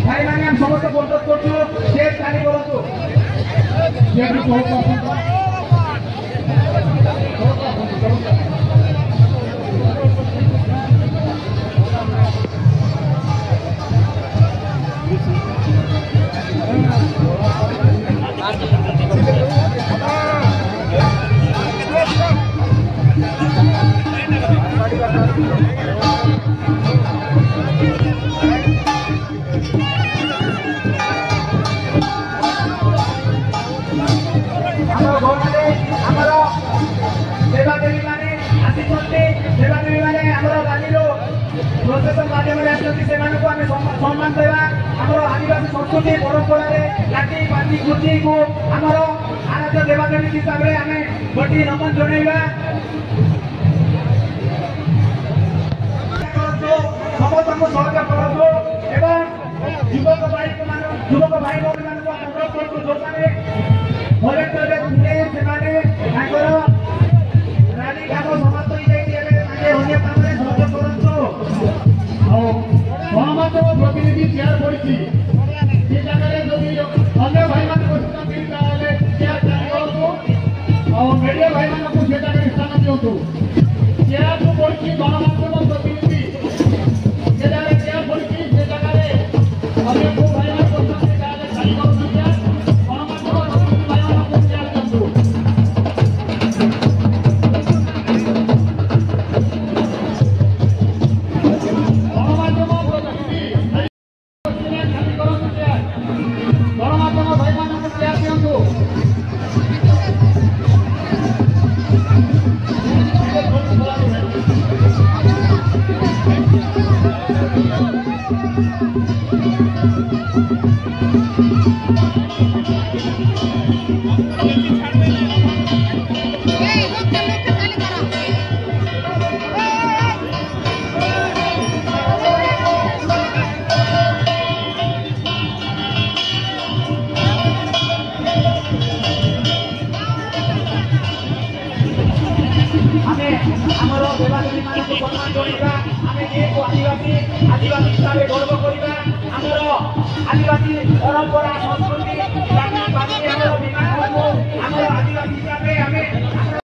भाई मैंने हम समस्त अनुरोध करछु स्टेज खाली करंतु सम्मान देवा आदिवासी संस्कृति परंपरा लाठी बांधी खुर्ची को आमर आराध्य देवादेवी हिसाब से आम गोटी नमन जनइबा समस्त सहयोग करूँ एवं युवक भाई अनुरोध करूँ जो भलेंटियर रैली काम समाप्त हो जाए काम सहयोग करूँ गणमाध्यम प्रतिनिधि चेयर पड़ी जगह अन्य भाई चेयर मीडिया भाई जगह स्थान दिंतु चेयर को पड़ी गणमाध्यम प्रतिनिधि जगह चेयर पड़ी जगह अन्य को भाई खाली गणमाध्यम प्रतिनिधि भाई चेयर दिंतु आदिवासी हिसाब से गर्व करवा आदिवासी परंपरा संस्कृति